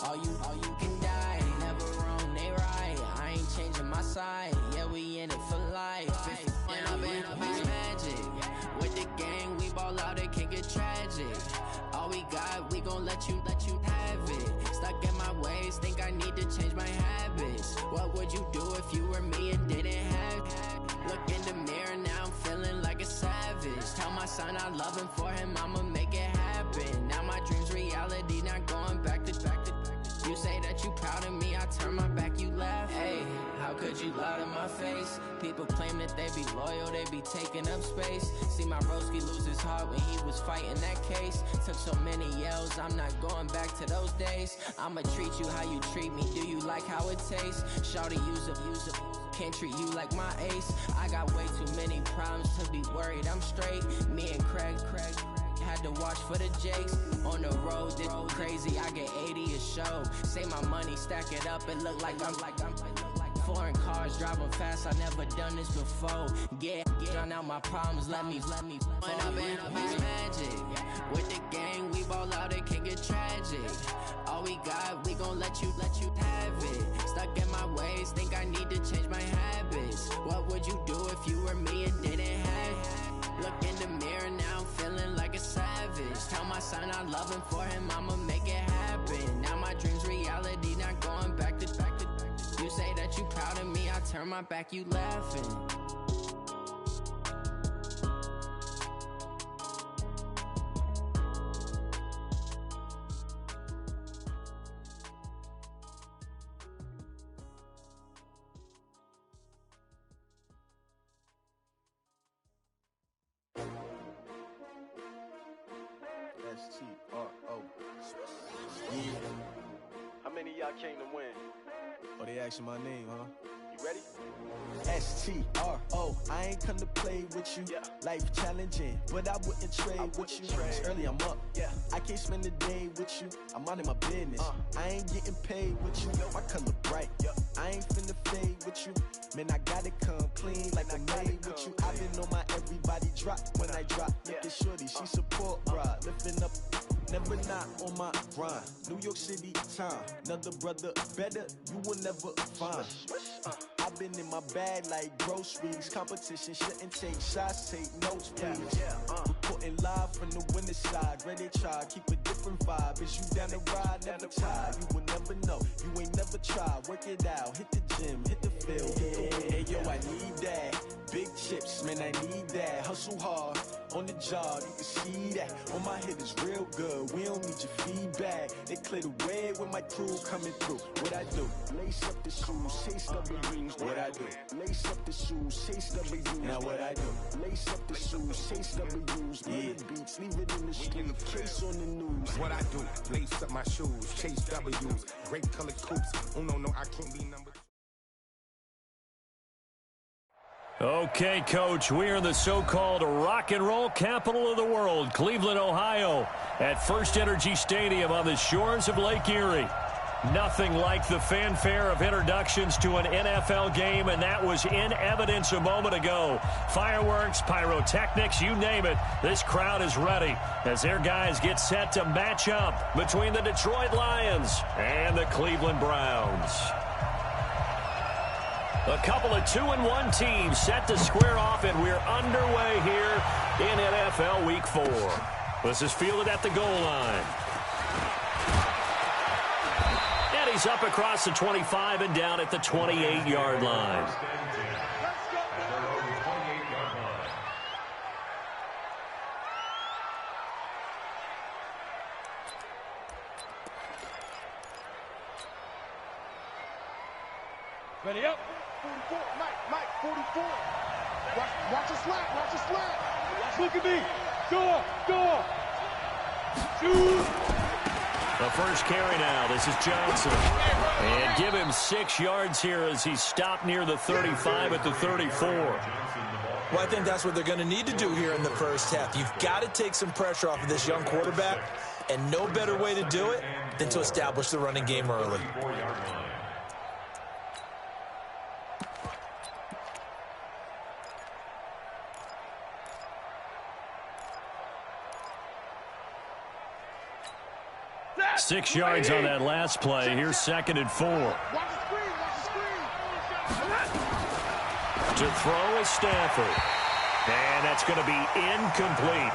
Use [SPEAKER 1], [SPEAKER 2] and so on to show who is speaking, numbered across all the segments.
[SPEAKER 1] all you can die. Never wrong, they right. I ain't changing my side. Yeah, we in it for life. And I've been magic. With the gang, we ball out, it can get tragic. All we got, we gon' let you have it. Stuck in my ways, think I need to change my habits. What would you do if you were me and didn't have it? Look in the mirror, now I'm feeling like a savage. Tell my son I love him, for him I'ma make it happen. Now my dream's reality, not going back to. You say that you proud of me, I turn my back, you laugh. Hey, how could you lie to my face? People claim that they be loyal, they be taking up space. See my broski lose his heart when he was fighting that case. Took so many yells, I'm not going back to those days. I'ma treat you how you treat me, do you like how it tastes? Shawty, use up, can't treat you like my ace. I got way too many problems to be worried, I'm straight. Me and Craig had to watch for the Jakes. On the road, this crazy, I get 80 a show. Say my money, stack it up, it look like I'm foreign cars, driving fast, I never done this before. Drown out my problems, let me When I've been magic. With the gang, we ball out, it can get tragic. All we got, we gon' let you have it. Stuck in my ways, think I need to change my habits. What would you do if you were me and didn't have it? Look in the mirror, now I'm feeling like a savage. Tell my son I love him, for him I'ma make it happen. Now my dream's reality, not going back to. You say that you proud of me, I turn my back, you laughing.
[SPEAKER 2] S-T-R-O. Yeah.
[SPEAKER 3] How many of y'all came to win?
[SPEAKER 2] Oh, they asking my name, huh?
[SPEAKER 3] You ready?
[SPEAKER 2] S-T-R-O. I ain't come to play with you.
[SPEAKER 3] Yeah.
[SPEAKER 2] Life challenging, but I wouldn't trade with you. It's early, I'm up.
[SPEAKER 3] Yeah.
[SPEAKER 2] I can't spend the day with you. I'm minding my business. I ain't getting paid with you. My color bright. I ain't finna fade with you. Man, I gotta come clean like I'm made with you. I've been on my everybody drop when I drop. Look at shorty, she support ride. Lifting up, never not on my grind. New York City time. Another brother better, you will never find. I've been in my bag like groceries. Competition shouldn't take shots, take notes, please. Reporting live from the winning side. Ready to try, keep a different vibe. Is you down the ride, never tired. You will never know, you ain't never tried. Work it out, hit the gym, hit the field, hit the wind. Hey yo, I need that. Big chips, man, I need that. Hustle hard, on the job, you can see that. On my head is real good, we don't need your feedback. They clear the way when my crew coming through. What I do? Lace up the shoes, chase W's. What I do? Lace up the shoes, chase W's. Now what I do? Lace up the shoes, chase W's. Yeah. Beats, leave it in the street, case on the news.
[SPEAKER 4] What I do? Lace up my shoes, chase W's. Great colored coops. Oh no, I can't be number 2.
[SPEAKER 5] Okay, Coach, we are in the so-called rock and roll capital of the world, Cleveland, Ohio, at First Energy Stadium on the shores of Lake Erie. Nothing like the fanfare of introductions to an NFL game, and that was in evidence a moment ago. Fireworks, pyrotechnics, you name it, this crowd is ready as their guys get set to match up between the Detroit Lions and the Cleveland Browns. A couple of 2-1 teams set to square off, and we're underway here in NFL Week 4. This is fielded at the goal line. And he's up across the 25 and down at the 28-yard line.
[SPEAKER 6] Ready up. 44, Mike, 44. Watch the slap. Look at me. Go up. Shoot.
[SPEAKER 5] The first carry now. This is Johnson. And give him 6 yards here as he's stopped near the 35 at the 34.
[SPEAKER 7] Well, I think that's what they're going to need to do here in the first half. You've got to take some pressure off of this young quarterback, and no better way to do it than to establish the running game early.
[SPEAKER 5] 6 yards on that last play. Here's 2nd and 4. To throw is Stafford. And that's going to be incomplete.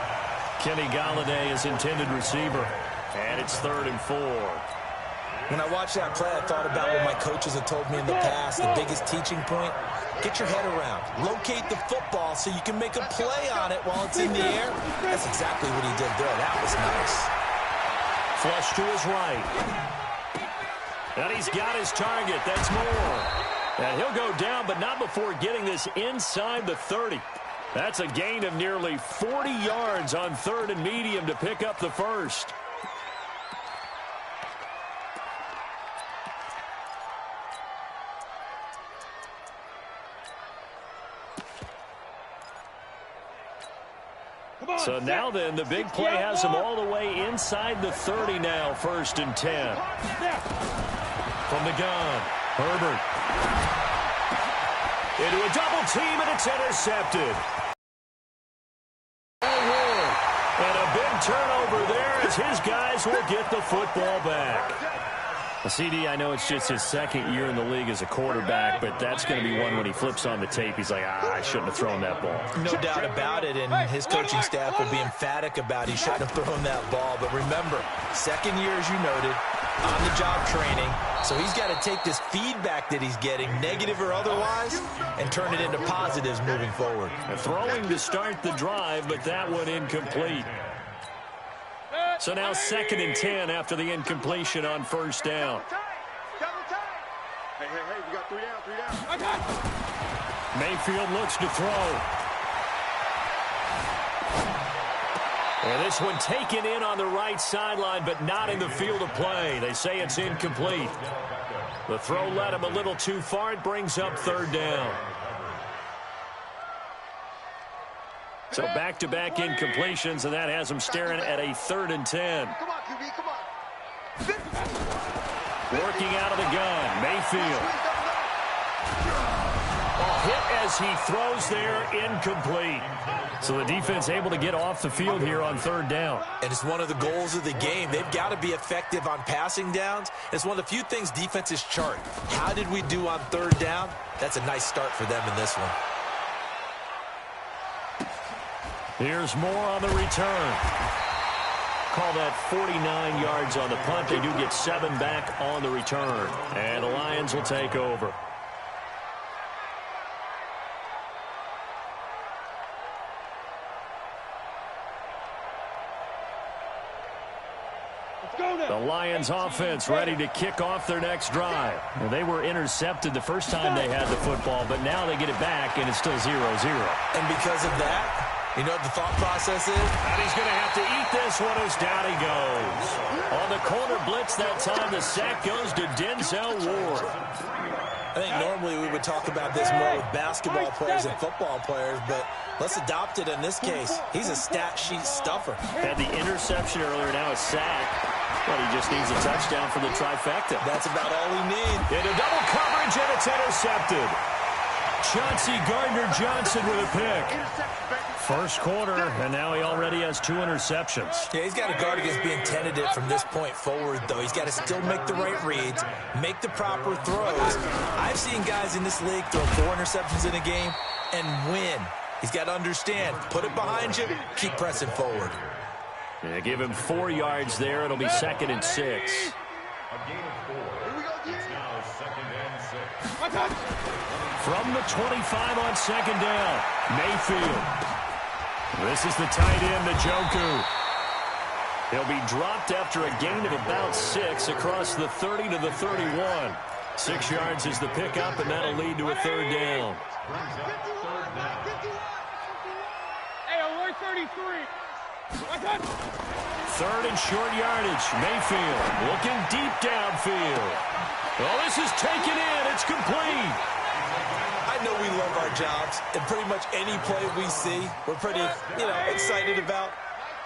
[SPEAKER 5] Kenny Golladay is intended receiver. And it's 3rd and 4.
[SPEAKER 7] When I watched that play, I thought about what my coaches have told me in the past. The biggest teaching point, get your head around. Locate the football so you can make a play on it while it's in the air. That's exactly what he did there. That was nice.
[SPEAKER 5] Flush to his right. And he's got his target. That's Moore. And he'll go down, but not before getting this inside the 30. That's a gain of nearly 40 yards on 3rd and medium to pick up the first. So now then, the big play has him all the way inside the 30 now, 1st and 10. From the gun, Herbert. Into a double team, and it's intercepted. And a big turnover there as his guys will get the football back. CD, I know it's just his 2nd year in the league as a quarterback, but that's going to be one when he flips on the tape. He's like, I shouldn't have thrown that ball.
[SPEAKER 7] No doubt about it, and his coaching staff will be emphatic about he shouldn't have thrown that ball. But remember, 2nd year, as you noted, on-the-job training. So he's got to take this feedback that he's getting, negative or otherwise, and turn it into positives moving forward.
[SPEAKER 5] Throwing to start the drive, but that one incomplete. So now 2nd and 10 after the incompletion on 1st down.
[SPEAKER 6] Hey, we got 3 down.
[SPEAKER 5] Mayfield looks to throw. And this one taken in on the right sideline, but not in the field of play. They say it's incomplete. The throw led him a little too far. It brings up 3rd down. So back-to-back incompletions, and that has him staring at a 3rd and 10.
[SPEAKER 6] Come on, QB, come on.
[SPEAKER 5] Working out of the gun, Mayfield. Hit as he throws there, incomplete. So the defense able to get off the field here on 3rd down.
[SPEAKER 7] And it's one of the goals of the game. They've got to be effective on passing downs. It's one of the few things defenses chart. How did we do on 3rd down? That's a nice start for them in this one.
[SPEAKER 5] Here's Moore on the return. Call that 49 yards on the punt. They do get 7 back on the return. And the Lions will take over. The Lions offense ready to kick off their next drive. Well, they were intercepted the first time they had the football, but now they get it back, and it's still 0-0.
[SPEAKER 7] And because of that, you know what the thought process is?
[SPEAKER 5] And he's going to have to eat this one as down he goes. On the corner blitz that time, the sack goes to Denzel Ward.
[SPEAKER 7] I think normally we would talk about this more with basketball players and football players, but let's adopt it in this case. He's a stat sheet stuffer.
[SPEAKER 5] Had the interception earlier, now a sack. But he just needs a touchdown for the trifecta.
[SPEAKER 7] That's about all we need.
[SPEAKER 5] Into double coverage, and it's intercepted. Chauncey Gardner-Johnson with a pick. First quarter, and now he already has 2 interceptions.
[SPEAKER 7] Yeah, he's got to guard against being tentative from this point forward, though. He's got to still make the right reads, make the proper throws. I've seen guys in this league throw 4 interceptions in a game and win. He's got to understand, put it behind you, keep pressing forward.
[SPEAKER 5] Yeah, give him 4 yards there. It'll be 2nd and 6.
[SPEAKER 6] A gain of 4. It's now 2nd and 6.
[SPEAKER 5] From the 25 on 2nd down, Mayfield. This is the tight end, Njoku. He'll be dropped after a gain of about 6 across the 30 to the 31. 6 yards is the pickup, and that'll lead to a 3rd down.
[SPEAKER 6] Hey, alert 33.
[SPEAKER 5] 3rd and short yardage. Mayfield looking deep downfield. Well, this is taken in. It's complete.
[SPEAKER 7] I know we love our jobs, and pretty much any play we see, we're pretty, excited about.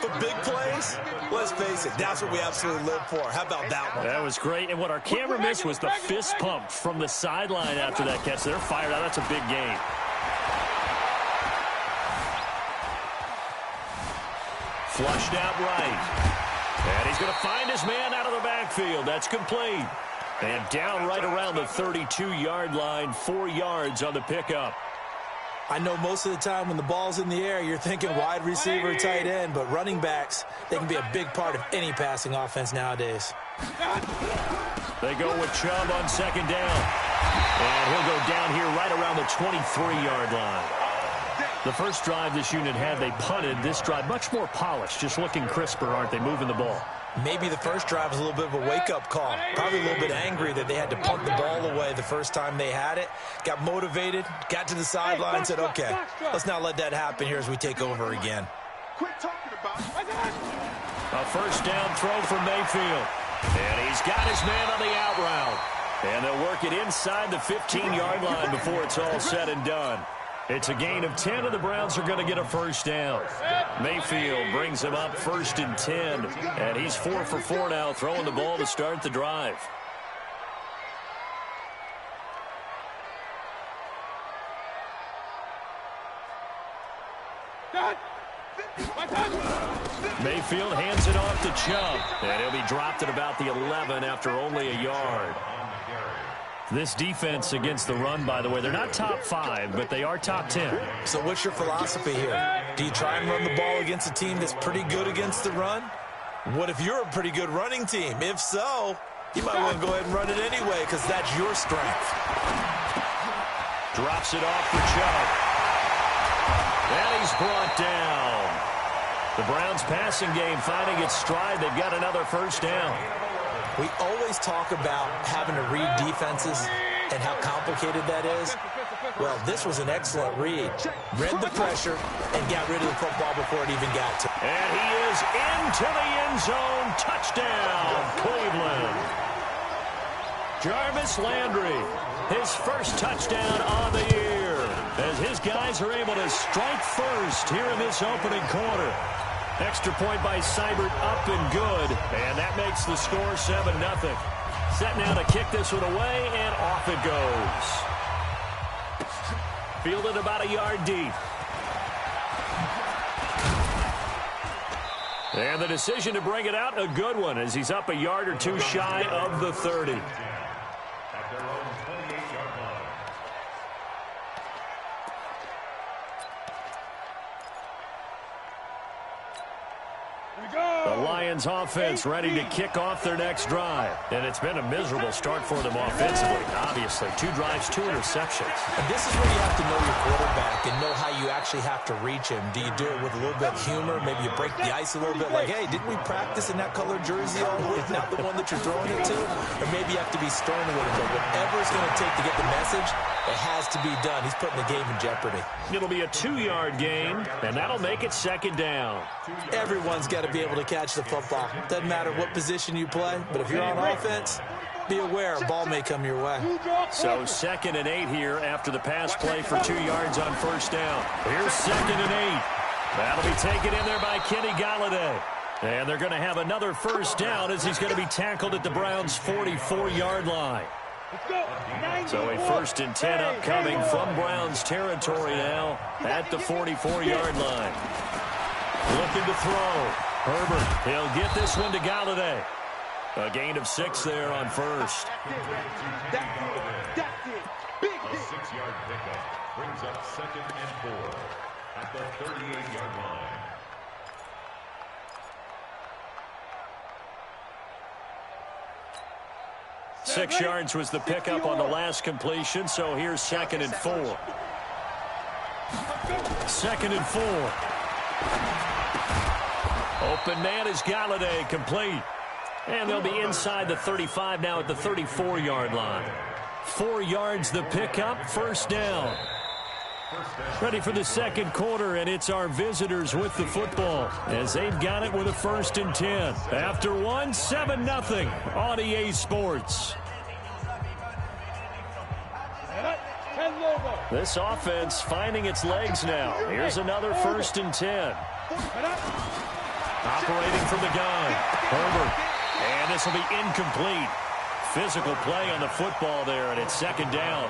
[SPEAKER 7] But big plays, let's face it, that's what we absolutely live for. How about that one?
[SPEAKER 5] That was great. And what our camera missed was the fist pump from the sideline after that catch. They're fired out. That's a big game. Flushed out right. And he's going to find his man out of the backfield. That's complete. And down right around the 32-yard line, 4 yards on the pickup.
[SPEAKER 7] I know most of the time when the ball's in the air, you're thinking wide receiver, tight end, but running backs, they can be a big part of any passing offense nowadays.
[SPEAKER 5] They go with Chubb on second down. And he'll go down here right around the 23-yard line. The first drive this unit had, they punted. This drive, much more polished, just looking crisper, aren't they, moving the ball?
[SPEAKER 7] Maybe the first drive was a little bit of a wake-up call. Probably a little bit angry that they had to punt the ball away the first time they had it. Got motivated, got to the sideline, said, okay, let's not let that happen here as we take over again.
[SPEAKER 6] Quit talking about it.
[SPEAKER 5] A first down throw for Mayfield. And he's got his man on the out route. And they'll work it inside the 15-yard line before it's all said and done. It's a gain of 10, and the Browns are going to get a first down. Mayfield brings him up 1st and 10, and he's 4 for 4 now, throwing the ball to start the drive. Mayfield hands it off to Chubb, and he'll be dropped at about the 11 after only a yard. This defense against the run, by the way, they're not top 5, but they are top 10.
[SPEAKER 7] So what's your philosophy here? Do you try and run the ball against a team that's pretty good against the run? What if you're a pretty good running team? If so, you might want to go ahead and run it anyway because that's your strength.
[SPEAKER 5] Drops it off for Chubb. And he's brought down. The Browns passing game finding its stride. They've got another first down.
[SPEAKER 7] We always talk about having to read defenses and how complicated that is. Well, this was an excellent read. Read the pressure and got rid of the football before it even got to him.
[SPEAKER 5] And he is into the end zone. Touchdown, Cleveland. Jarvis Landry, his first touchdown on the year, as his guys are able to strike first here in this opening quarter. Extra point by Seibert, up and good, and that makes the score 7-0. Set now to kick this one away, and off it goes. Fielded about a yard deep. And the decision to bring it out, a good one, as he's up a yard or two shy of the 30. The Lions offense ready to kick off their next drive. And it's been a miserable start for them offensively, obviously. 2 drives, 2 interceptions.
[SPEAKER 7] And this is where you have to know your quarterback and know how you actually have to reach him. Do you do it with a little bit of humor? Maybe you break the ice a little bit like, hey, didn't we practice in that colored jersey all week? Not the one that you're throwing it to? Or maybe you have to be stern with him. But whatever it's going to take to get the message, it has to be done. He's putting the game in jeopardy.
[SPEAKER 5] It'll be a 2-yard gain, and that'll make it second down.
[SPEAKER 7] Everyone's got to be able to catch the football. Doesn't matter what position you play, but if you're on offense, be aware a ball may come your way.
[SPEAKER 5] So 2nd and 8 here after the pass play for 2 yards on first down. Here's 2nd and 8. That'll be taken in there by Kenny Golladay. And they're going to have another first down as he's going to be tackled at the Browns' 44-yard line. So a 1st and 10 upcoming from Browns territory now at the 44-yard line. Looking to throw. Herbert, he'll get this one to Golladay. A gain of 6 there on first.
[SPEAKER 6] A 6-yard pickup brings up 2nd and 4 at the 38-yard line.
[SPEAKER 5] Six yards was the pickup on the last completion, so here's 2nd and 4. 2nd and 4. Open man is Golladay, complete. And they'll be inside the 35 now at the 34-yard line. 4 yards the pickup, first down. Ready for the second quarter, and it's our visitors with the football as they've got it with a 1st and 10. After 1, 7-0 on EA Sports. This offense finding its legs now. Here's another 1st and 10. Operating from the gun, Herbert. And this will be incomplete. Physical play on the football there, and it's 2nd down.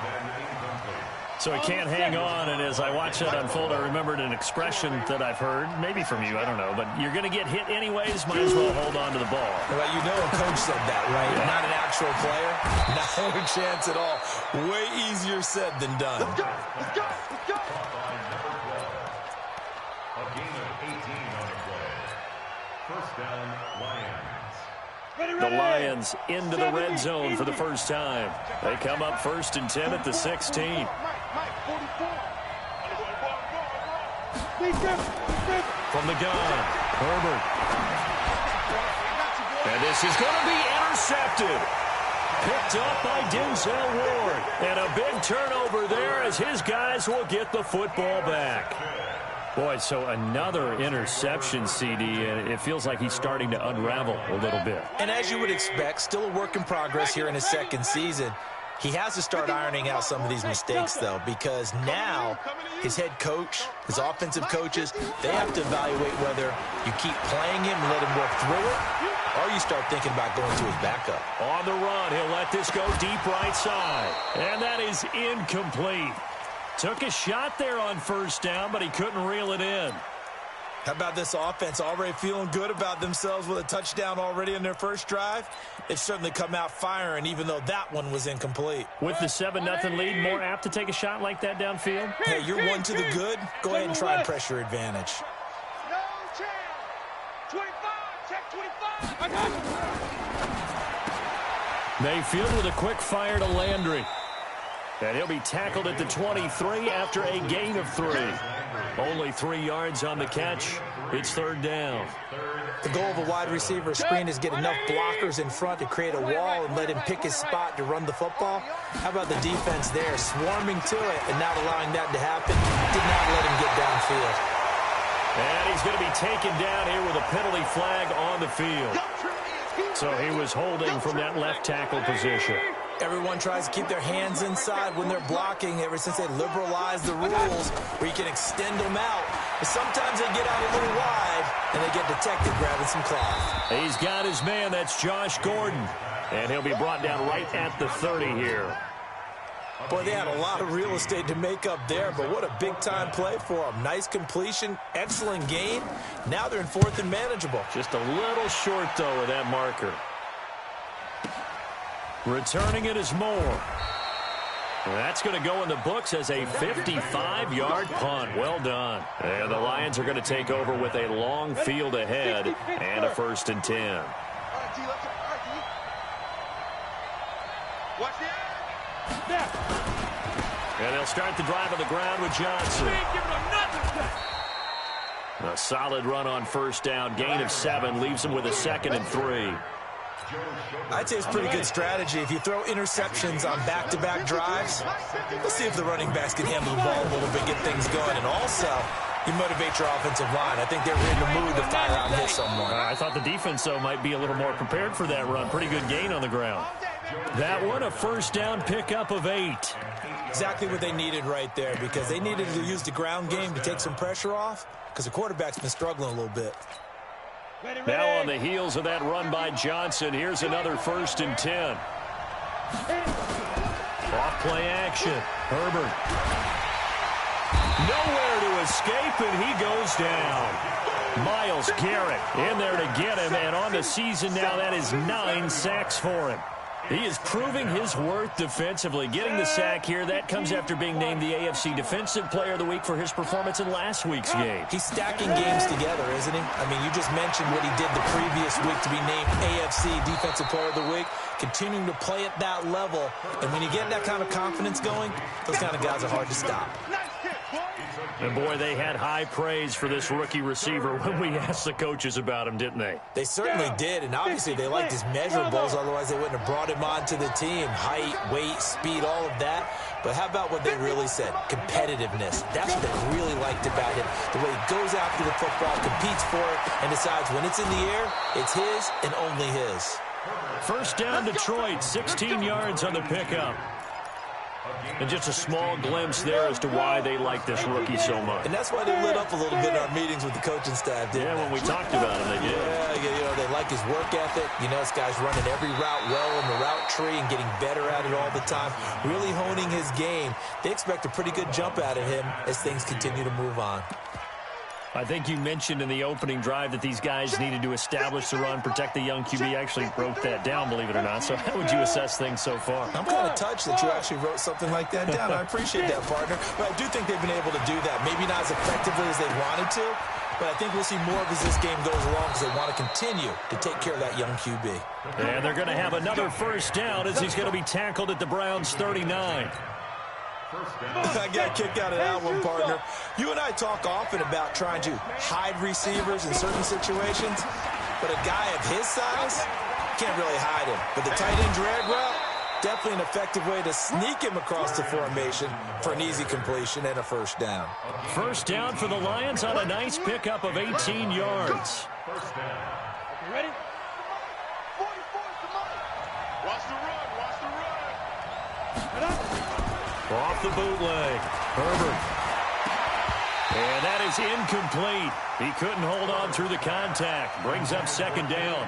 [SPEAKER 5] So he can't hang on, and as I watch that unfold, I remembered an expression that I've heard, maybe from you, I don't know, but you're going to get hit anyways, might as well hold on to the ball.
[SPEAKER 7] Well, you know a coach said that, right? Yeah. Not an actual player. Not a chance at all. Way easier said than done.
[SPEAKER 6] Let's go! Let's go! Let's go!
[SPEAKER 8] A game of 18 on the play. First down, Lions.
[SPEAKER 5] The Lions into the red zone for the first time. They come up 1st and 10 at the 16. From the gun, Herbert. And this is going to be intercepted. Picked up by Denzel Ward. And a big turnover there as his guys will get the football back. Boy, so another interception, CD, and it feels like he's starting to unravel a little bit.
[SPEAKER 7] And as you would expect, still a work in progress here in his second season. He has to start ironing out some of these mistakes, though, because now his head coach, his offensive coaches, they have to evaluate whether you keep playing him and let him work through it, or you start thinking about going to his backup.
[SPEAKER 5] On the run, he'll let this go deep right side. And that is incomplete. Took a shot there on first down, but he couldn't reel it in.
[SPEAKER 7] How about this offense already feeling good about themselves with a touchdown already in their first drive? They've certainly come out firing, even though that one was incomplete.
[SPEAKER 5] With the 7-0 lead, more apt to take a shot like that downfield?
[SPEAKER 7] Hey, you're one to the good. Go ahead and try and press your advantage.
[SPEAKER 6] No chance. 25. Check 25. I got it.
[SPEAKER 5] Mayfield with a quick fire to Landry. And he'll be tackled at the 23 after a gain of 3. Only 3 yards on the catch. It's 3rd down.
[SPEAKER 7] The goal of a wide receiver screen is get enough blockers in front to create a wall and let him pick his spot to run the football. How about the defense there, swarming to it and not allowing that to happen? Did not let him get downfield.
[SPEAKER 5] And he's going to be taken down here with a penalty flag on the field. So he was holding from that left tackle position.
[SPEAKER 7] Everyone tries to keep their hands inside when they're blocking ever since they liberalized the rules where you can extend them out. But sometimes they get out a little wide and they get detected grabbing some cloth.
[SPEAKER 5] He's got his man. That's Josh Gordon. And he'll be brought down right at the 30 here.
[SPEAKER 7] Boy, they had a lot of real estate to make up there, but what a big-time play for them. Nice completion, excellent gain. Now they're in 4th and manageable.
[SPEAKER 5] Just a little short, though, of that marker. Returning it is Moore. That's going to go in the books as a 55-yard punt. Well done. And the Lions are going to take over with a long field ahead and a 1st and 10.
[SPEAKER 6] Watch that.
[SPEAKER 5] And they'll start the drive on the ground with Johnson. A solid run on first down. Gain of 7 leaves them with a 2nd and 3.
[SPEAKER 7] I'd say it's pretty good strategy. If you throw interceptions on back-to-back drives, let's see if the running backs can handle the ball a little bit, get things going. And also, you motivate your offensive line. I think they're in the mood to fire out and hit someone.
[SPEAKER 5] I thought the defense, though, might be a little more prepared for that run. Pretty good gain on the ground. That one, a first down pickup of 8.
[SPEAKER 7] Exactly what they needed right there, because they needed to use the ground game to take some pressure off, because the quarterback's been struggling a little bit.
[SPEAKER 5] Now on the heels of that run by Johnson, here's another 1st and 10. Off play action. Herbert. Nowhere to escape, and he goes down. Myles Garrett in there to get him, and on the season now, that is 9 sacks for him. He is proving his worth defensively. Getting the sack here, that comes after being named the AFC Defensive Player of the Week for his performance in last week's game.
[SPEAKER 7] He's stacking games together, isn't he? I mean, you just mentioned what he did the previous week to be named AFC Defensive Player of the Week. Continuing to play at that level. And when you get that kind of confidence going, those kind of guys are hard to stop.
[SPEAKER 5] And, boy, they had high praise for this rookie receiver when we asked the coaches about him, didn't they?
[SPEAKER 7] They certainly did, and obviously they liked his measurables, otherwise they wouldn't have brought him onto the team. Height, weight, speed, all of that. But how about what they really said? Competitiveness. That's what they really liked about him. The way he goes after the football, competes for it, and decides when it's in the air, it's his and only his.
[SPEAKER 5] First down, Detroit, 16 yards on the pickup. And just a small glimpse there as to why they like this rookie so much.
[SPEAKER 7] And that's why they lit up a little bit in our meetings with the coaching staff, didn't they?
[SPEAKER 5] When we talked about him, they did.
[SPEAKER 7] Yeah, they like his work ethic. This guy's running every route well in the route tree and getting better at it all the time, really honing his game. They expect a pretty good jump out of him as things continue to move on.
[SPEAKER 5] I think you mentioned in the opening drive that these guys needed to establish the run, protect the young QB. I actually wrote that down, believe it or not. So how would you assess things so far?
[SPEAKER 7] I'm kind of touched that you actually wrote something like that down. I appreciate that, partner. But I do think they've been able to do that. Maybe not as effectively as they wanted to, but I think we'll see more of as this game goes along because they want to continue to take care of that young QB.
[SPEAKER 5] And they're going to have another first down as he's going to be tackled at the Browns' 39.
[SPEAKER 7] I got a kick out of that one, partner. You and I talk often about trying to hide receivers in certain situations, but a guy of his size can't really hide him. But the tight end drag route, definitely an effective way to sneak him across the formation for an easy completion and a first down.
[SPEAKER 5] First down for the Lions on a nice pickup of 18 yards.
[SPEAKER 8] First down.
[SPEAKER 6] You ready? 44 is the money. Watch the run. Watch the run. Get up.
[SPEAKER 5] Off the bootleg. Herbert. And that is incomplete. He couldn't hold on through the contact. Brings up second down.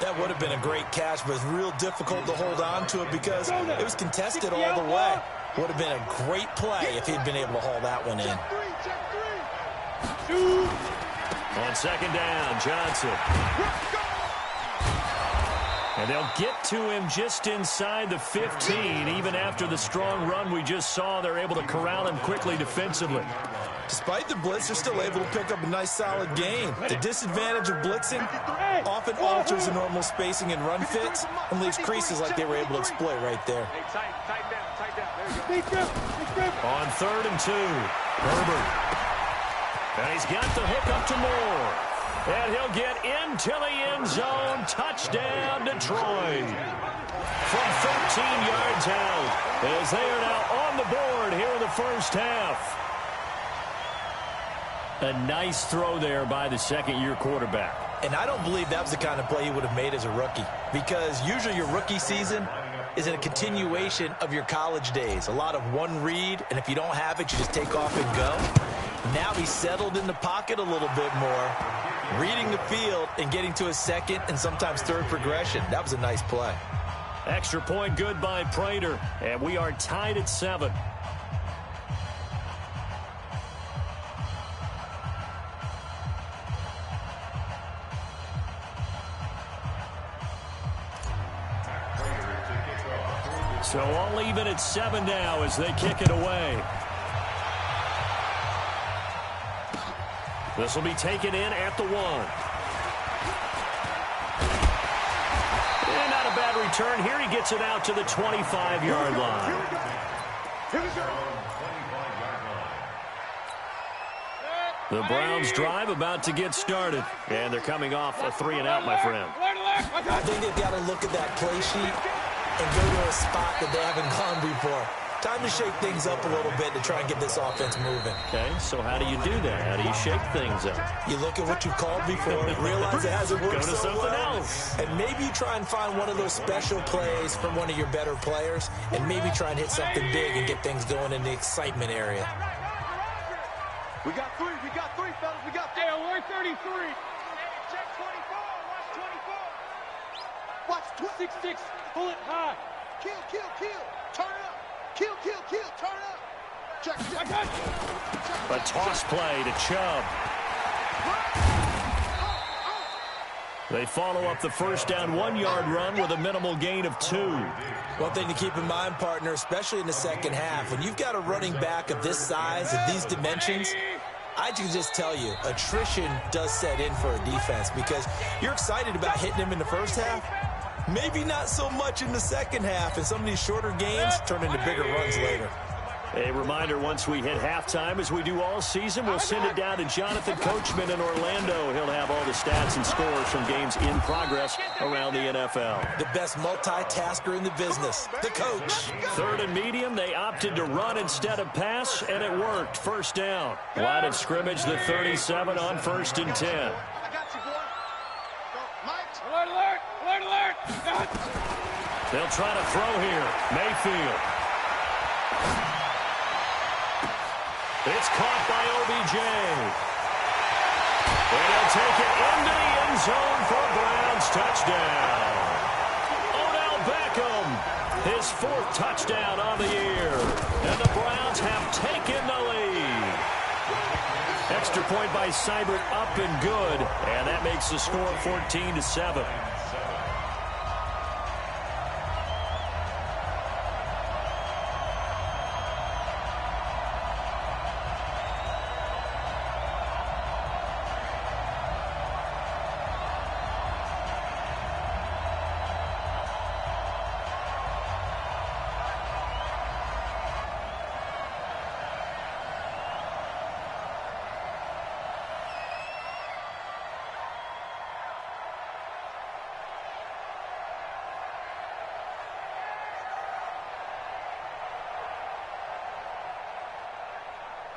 [SPEAKER 7] That would have been a great catch, but it's real difficult to hold on to it because it was contested all the way. Would have been a great play if he'd been able to haul that one in.
[SPEAKER 5] On second down, Johnson. And they'll get to him just inside the 15. Even after the strong run we just saw, they're able to corral him quickly defensively.
[SPEAKER 7] Despite the blitz, they're still able to pick up a nice solid gain. The disadvantage of blitzing often alters the normal spacing and run fits and leaves creases like they were able to exploit right there.
[SPEAKER 5] On 3rd and 2, Herbert. And he's got the hook up to Moore. And he'll get into the end zone. Touchdown, Detroit. From 13 yards out, as they are now on the board here in the first half. A nice throw there by the second-year quarterback.
[SPEAKER 7] And I don't believe that was the kind of play he would have made as a rookie, because usually your rookie season is a continuation of your college days. A lot of one read, and if you don't have it, you just take off and go. Now he's settled in the pocket a little bit more, reading the field and getting to his second and sometimes third progression. That was a nice play.
[SPEAKER 5] Extra point good by Prater, and we are tied at 7. So all even at 7 now as they kick it away. This will be taken in at the 1. And not a bad return. Here he gets it out to the 25-yard line. The Browns drive about to get started. And they're coming off a 3-and-out, my friend.
[SPEAKER 7] I think they've got to look at that play sheet and go to a spot that they haven't gone before. Time to shake things up a little bit to try and get this offense moving.
[SPEAKER 5] Okay, so how do you do that? How do you shake things up?
[SPEAKER 7] You look at what you called before, realize it hasn't worked
[SPEAKER 5] Go to
[SPEAKER 7] so
[SPEAKER 5] something
[SPEAKER 7] well,
[SPEAKER 5] else.
[SPEAKER 7] and maybe you try and find one of those special plays from one of your better players, and maybe try and hit something big and get things going in the excitement area.
[SPEAKER 6] We got three, fellas. We got three. Hey, we're 33. Check 24. Watch 24. Watch 6-6. Pull it high. Kill. Turn up. Kill. Turn up. Check. I got you.
[SPEAKER 5] A toss play to Chubb. They follow up the first down 1-yard run with a minimal gain of 2.
[SPEAKER 7] One thing to keep in mind, partner, especially in the second half, when you've got a running back of this size, of these dimensions, I can just tell you, attrition does set in for a defense because you're excited about hitting him in the first half. Maybe not so much in the second half, and some of these shorter gains turn into bigger runs later.
[SPEAKER 5] A reminder, once we hit halftime, as we do all season, we'll send it down to Jonathan Coachman in Orlando. He'll have all the stats and scores from games in progress around the NFL.
[SPEAKER 7] The best multitasker in the business, the coach.
[SPEAKER 5] 3rd and medium, they opted to run instead of pass, and it worked. First down. Line of scrimmage, the 37 on 1st and 10.
[SPEAKER 6] I got you, boy. Mike. Alert.
[SPEAKER 5] They'll try to throw here. Mayfield. It's caught by OBJ. And he'll take it into the end zone for a Browns touchdown. Odell Beckham, his 4th touchdown on the year. And the Browns have taken the lead. Extra point by Seibert, up and good. And that makes the score 14-7.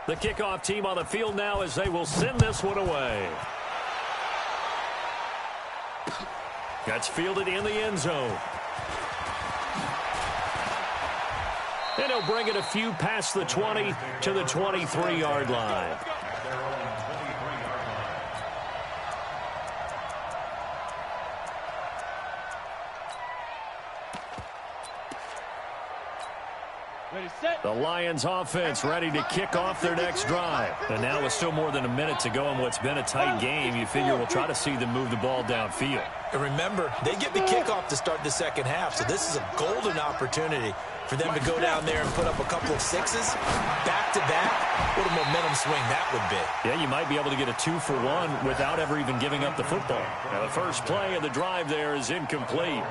[SPEAKER 5] The kickoff team on the field now as they will send this one away. Gets fielded in the end zone. And he'll bring it a few past the 20 to the 23-yard line. The Lions offense ready to kick off their next drive. And now with still more than a minute to go in what's been a tight game, you figure we'll try to see them move the ball downfield.
[SPEAKER 7] And remember, they get the kickoff to start the second half, so this is a golden opportunity for them to go down there and put up a couple of sixes back-to-back. What a momentum swing that would be.
[SPEAKER 5] Yeah, you might be able to get a 2-for-1 without ever even giving up the football. Now, the first play of the drive there is incomplete.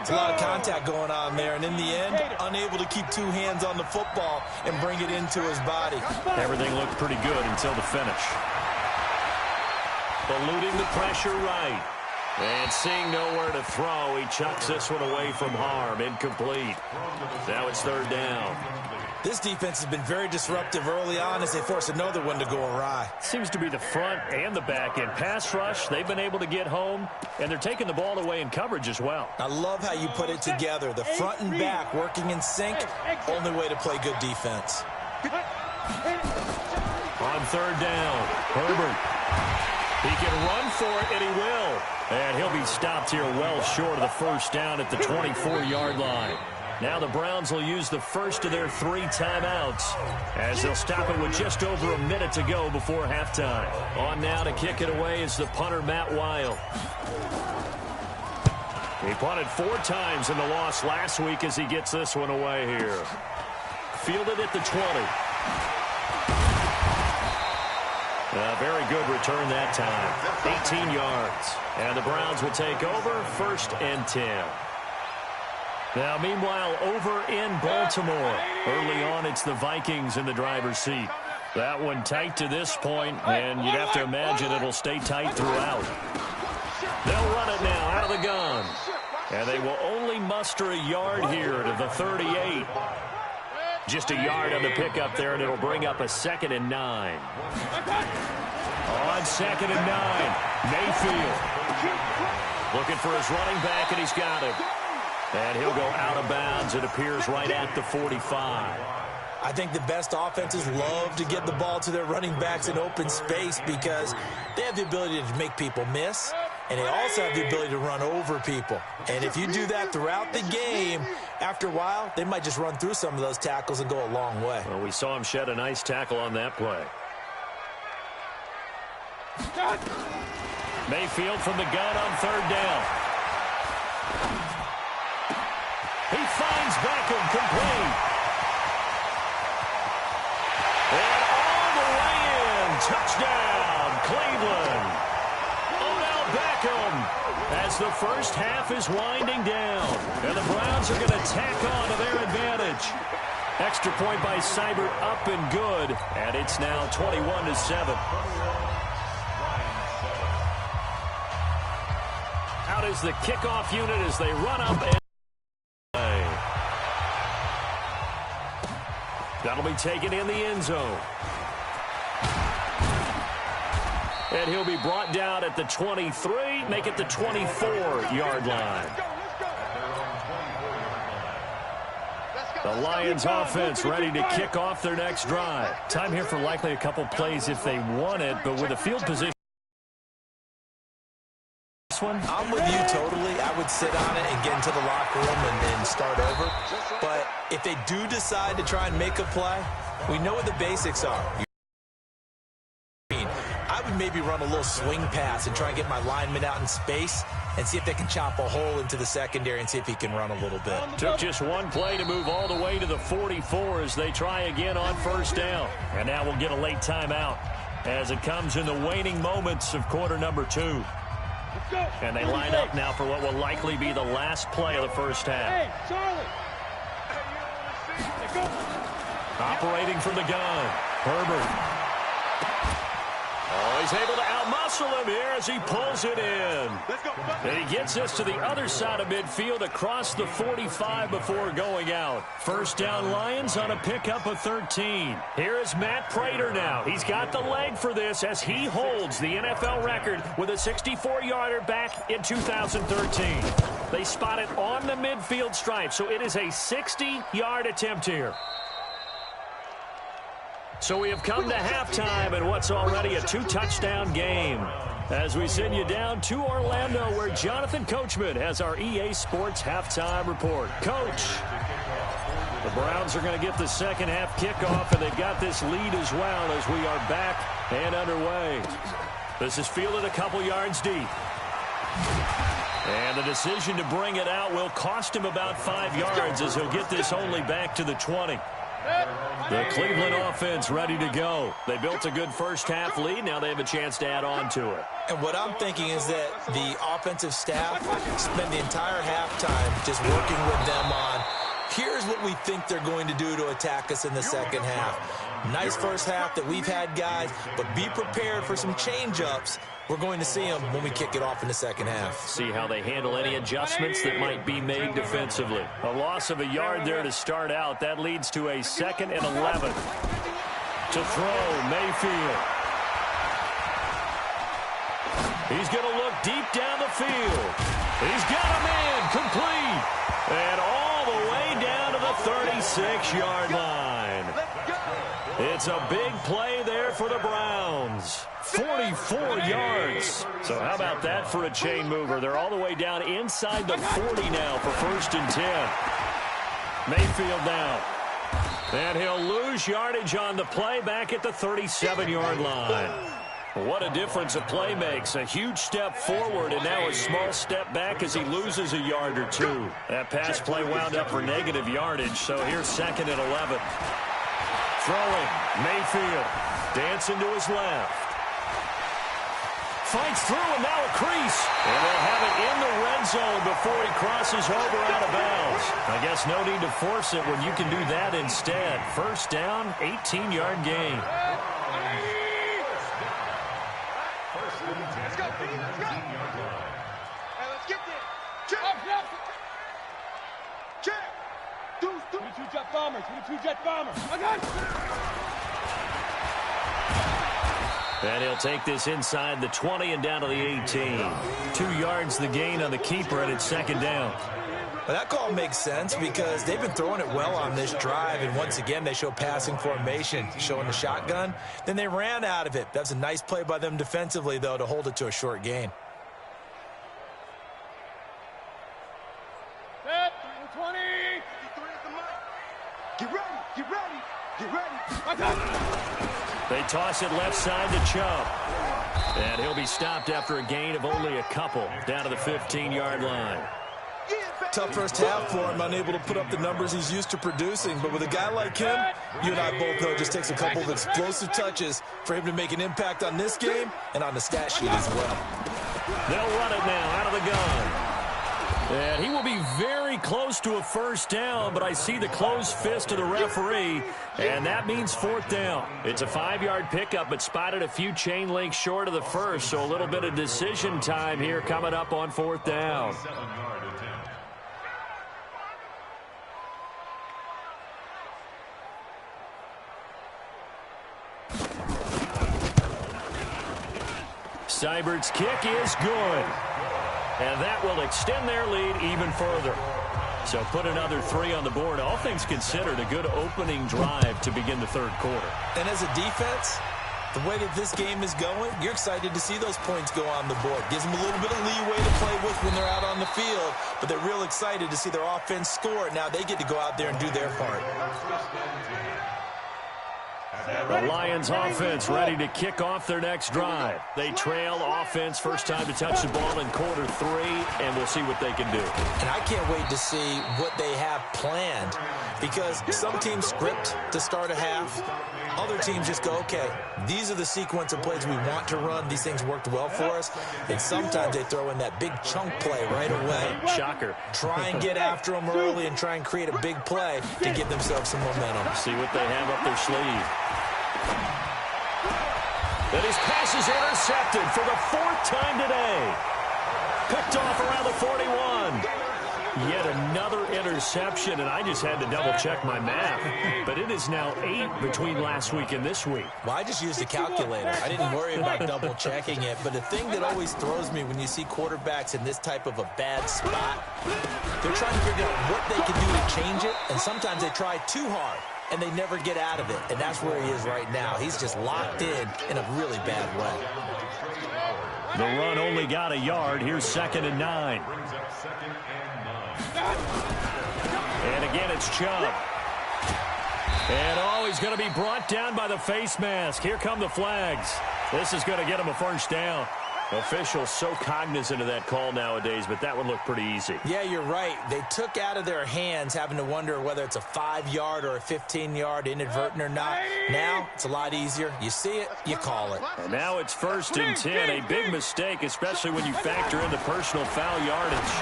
[SPEAKER 7] It's a lot of contact going on there, and in the end, unable to keep 2 hands on the football and bring it into his body.
[SPEAKER 5] Everything looked pretty good until the finish. Eluding the pressure right. And seeing nowhere to throw, he chucks this one away from harm. Incomplete. Now it's 3rd down.
[SPEAKER 7] This defense has been very disruptive early on as they force another one to go awry.
[SPEAKER 5] Seems to be the front and the back end. Pass rush, they've been able to get home, and they're taking the ball away in coverage as well.
[SPEAKER 7] I love how you put it together. The front and back working in sync, only way to play good defense.
[SPEAKER 5] On 3rd down, Herbert. He can run for it, and he will. And he'll be stopped here well short of the first down at the 24-yard line. Now the Browns will use the first of their 3 timeouts as they'll stop it with just over a minute to go before halftime. On now to kick it away is the punter, Matt Weil. He punted 4 times in the loss last week as he gets this one away here. Fielded at the 20. A very good return that time. 18 yards. And the Browns will take over 1st and 10. Now, meanwhile, over in Baltimore, early on, it's the Vikings in the driver's seat. That one tight to this point, and you'd have to imagine it'll stay tight throughout. They'll run it now out of the gun. And they will only muster a yard here to the 38. Just a yard on the pickup there, and it'll bring up a 2nd and 9. On 2nd and 9, Mayfield. Looking for his running back, and he's got him. And he'll go out of bounds, it appears, right at the 45.
[SPEAKER 7] I think the best offenses love to get the ball to their running backs in open space because they have the ability to make people miss, and they also have the ability to run over people. And if you do that throughout the game, after a while, they might just run through some of those tackles and go a long way.
[SPEAKER 5] Well, we saw him shed a nice tackle on that play. Mayfield from the gun on 3rd down. He finds Beckham complete. And all the way in. Touchdown, Cleveland. Odell Beckham as the first half is winding down. And the Browns are going to tack on to their advantage. Extra point by Seibert, up and good. And it's now 21-7. Out is the kickoff unit as they run up and that'll be taken in the end zone. And he'll be brought down at the 23, make it the 24-yard line. The Lions offense ready to kick off their next drive. Time here for likely a couple plays if they want it, but with a field position.
[SPEAKER 7] I'm with you totally. I would sit on it and get into the locker room and start over. But if they do decide to try and make a play, we know what the basics are. I would maybe run a little swing pass and try and get my lineman out in space and see if they can chop a hole into the secondary and see if he can run a little bit.
[SPEAKER 5] Took just one play to move all the way to the 44 as they try again on first down. And now we'll get a late timeout as it comes in the waning moments of quarter number 2. And they line up now for what will likely be the last play of the first half.
[SPEAKER 6] Hey, Charlie.
[SPEAKER 5] Operating from the gun, Herbert. Oh, he's able to outmuscle him here as he pulls it in. And he gets us to the other side of midfield across the 45 before going out. First down Lions on a pickup of 13. Here is Matt Prater now. He's got the leg for this as he holds the NFL record with a 64-yarder back in 2013. They spot it on the midfield stripe, so it is a 60-yard attempt here. So we have come to halftime in what's already a 2-touchdown game. As we send you down to Orlando, where Jonathan Coachman has our EA Sports halftime report. Coach, the Browns are going to get the second half kickoff, and they've got this lead as well as we are back and underway. This is fielded a couple yards deep. And the decision to bring it out will cost him about 5 yards as he'll get this only back to the 20. The Cleveland offense ready to go. They built a good first half lead. Now they have a chance to add on to it.
[SPEAKER 7] And what I'm thinking is that the offensive staff spent the entire halftime just working with them on, here's what we think they're going to do to attack us in the second half. Nice first half that we've had, guys, but be prepared for some change-ups. We're going to see them when we kick it off in the second half.
[SPEAKER 5] See how they handle any adjustments that might be made defensively. A loss of a yard there to start out. That leads to a 2nd and 11. To throw, Mayfield. He's going to look deep down the field. He's got a man complete. And all the way down to the 36-yard line. It's a big play there for the Browns. 44 yards. So how about that for a chain mover? They're all the way down inside the 40 now for 1st and 10. Mayfield now. And he'll lose yardage on the play back at the 37-yard line. What a difference a play makes. A huge step forward and now a small step back as he loses a yard or two. That pass play wound up for negative yardage, so here's 2nd and 11. Throwing, Mayfield. Dancing to his left. Fights through and now a crease. And they'll have it in the red zone before he crosses over out of bounds. I guess no need to force it when you can do that instead. First down, 18-yard gain.
[SPEAKER 6] Let's go, B. Let's go. Hey, let's get there. Check. Check. 22 jet bombers. 22 jet bombers. I got it.
[SPEAKER 5] And he'll take this inside the 20 and down to the 18. 2 yards the gain on the keeper, and it's 2nd down.
[SPEAKER 7] Well, that call makes sense because they've been throwing it well on this drive, and once again they show passing formation, showing the shotgun. Then they ran out of it. That's a nice play by them defensively, though, to hold it to a short gain.
[SPEAKER 6] Set. 20. 53 at the mic. Get ready. Get ready. Get ready. I got it.
[SPEAKER 5] They toss it left side to Chubb. And he'll be stopped after a gain of only a couple down to the 15-yard line.
[SPEAKER 7] Tough first half for him, unable to put up the numbers he's used to producing. But with a guy like him, you and I both know it just takes a couple of explosive touches for him to make an impact on this game and on the stat sheet as well.
[SPEAKER 5] They'll run it now out of the gun. And he will be very close to a first down, but I see the closed fist of the referee, and that means 4th down. It's a 5-yard pickup, but spotted a few chain links short of the first, so a little bit of decision time here coming up on 4th down. Seibert's kick is good. And that will extend their lead even further. So put another 3 on the board. All things considered, a good opening drive to begin the third quarter.
[SPEAKER 7] And as a defense, the way that this game is going, you're excited to see those points go on the board. Gives them a little bit of leeway to play with when they're out on the field, but they're real excited to see their offense score. Now they get to go out there and do their part.
[SPEAKER 5] The Lions offense ready to kick off their next drive. They trail offense, first time to touch the ball in quarter 3, and we'll see what they can do.
[SPEAKER 7] And I can't wait to see what they have planned, because some teams script to start a half. Other teams just go, okay, these are the sequence of plays we want to run. These things worked well for us. And sometimes they throw in that big chunk play right away.
[SPEAKER 5] Shocker.
[SPEAKER 7] Try and get after them early and try and create a big play to give themselves some momentum.
[SPEAKER 5] See what they have up their sleeve. And his pass is intercepted for the 4th time today. Picked off around the 41. Yet another interception, and I just had to double-check my math. But it is now 8 between last week and this week.
[SPEAKER 7] Well, I just used a calculator. I didn't worry about double-checking it. But the thing that always throws me when you see quarterbacks in this type of a bad spot, they're trying to figure out what they can do to change it, and sometimes they try too hard, and they never get out of it. And that's where he is right now. He's just locked in a really bad way.
[SPEAKER 5] The run only got a yard. Here's 2nd and 9. And again, it's Chubb. And, oh, he's going to be brought down by the face mask. Here come the flags. This is going to get him a first down. Officials so cognizant of that call nowadays, but that one looked pretty easy.
[SPEAKER 7] Yeah, you're right. They took out of their hands having to wonder whether it's a 5-yard or a 15-yard inadvertent or not. Now, it's a lot easier. You see it, you call it.
[SPEAKER 5] And now it's 1st and 10. A big mistake, especially when you factor in the personal foul yardage.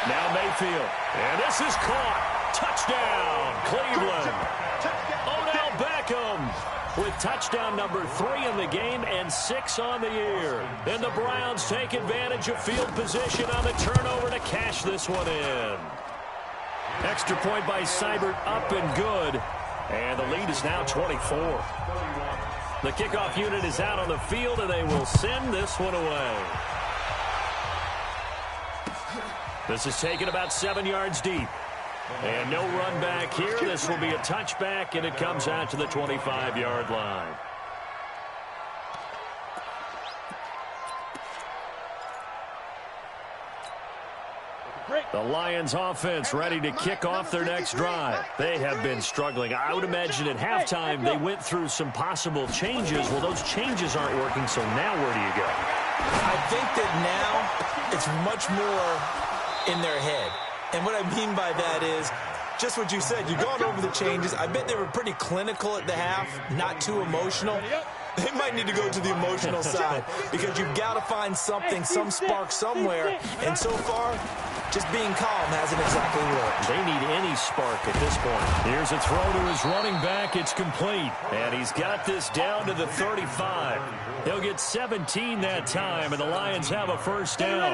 [SPEAKER 5] Now Mayfield. And this is caught. Touchdown, Cleveland. Odell Beckham with touchdown number 3 in the game and 6 on the year. And the Browns take advantage of field position on the turnover to cash this one in. Extra point by Seibert, up and good. And the lead is now 24. The kickoff unit is out on the field, and they will send this one away. This is taken about 7 yards deep. And no run back here. This will be a touchback, and it comes out to the 25-yard line. The Lions offense ready to kick off their next drive. They have been struggling. I would imagine at halftime they went through some possible changes. Well, those changes aren't working, so now where do you go?
[SPEAKER 7] I think that now it's much more in their head. And what I mean by that is just what you said. You've gone over the changes. I bet they were pretty clinical at the half, not too emotional. They might need to go to the emotional side because you've got to find something, some spark somewhere. And so far, just being calm hasn't exactly worked.
[SPEAKER 5] They need any spark at this point. Here's a throw to his running back. It's complete. And he's got this down to the 35. He'll get 17 that time, and the Lions have a first down.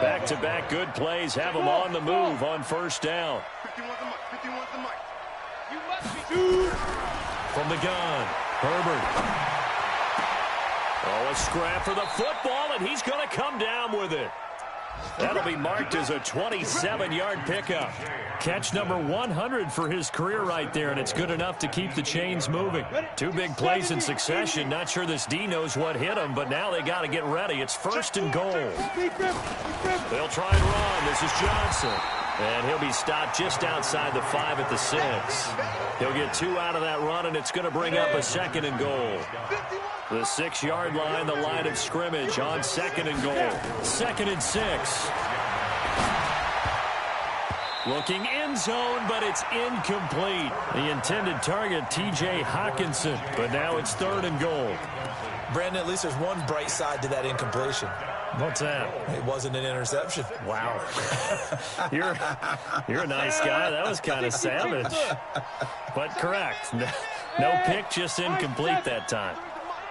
[SPEAKER 5] Back-to-back good plays have them on the move on first down. From the gun, Herbert. Oh, a scrap for the football, and he's going to come down with it. That'll be marked as a 27-yard pickup. Catch number 100 for his career right there, and it's good enough to keep the chains moving. 2 big plays in succession. Not sure this D knows what hit him, but now they got to get ready. It's 1st and goal. They'll try and run. This is Johnson. And he'll be stopped just outside the 5 at the 6. He'll get 2 out of that run, and it's going to bring up a 2nd and goal. The 6-yard line, the line of scrimmage on 2nd and goal. 2nd and 6. Looking end zone, but it's incomplete. The intended target, T.J. Hawkinson. But now it's 3rd and goal.
[SPEAKER 7] Brandon, at least there's one bright side to that incompletion.
[SPEAKER 5] What's that?
[SPEAKER 7] It wasn't an interception.
[SPEAKER 5] Wow. You're a nice guy. That was kind of savage. But correct. No pick, just incomplete that time.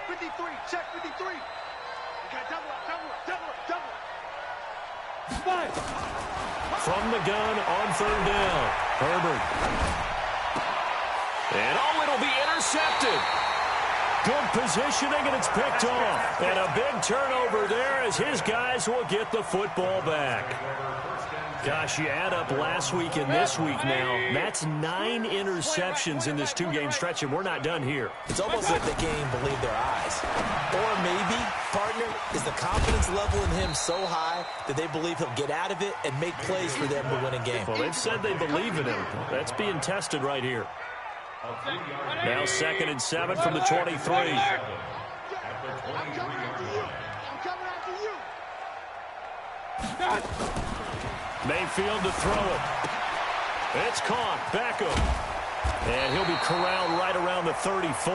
[SPEAKER 6] 53, check 53. You got double up.
[SPEAKER 5] From the gun on 3rd down. Herbert. And oh, it'll be intercepted. Good positioning, and it's picked off. And a big turnover there as his guys will get the football back. Gosh, you add up last week and this week now. That's 9 interceptions in this 2-game stretch, and we're not done here.
[SPEAKER 7] It's almost like they can't even believe their eyes. Or maybe, partner, is the confidence level in him so high that they believe he'll get out of it and make plays for them to win a game.
[SPEAKER 5] Well, they've said they believe in him. That's being tested right here. Now 2nd and 7 from the 23. Mayfield to throw it. It's caught. Beckham. And he'll be corralled right around the 34.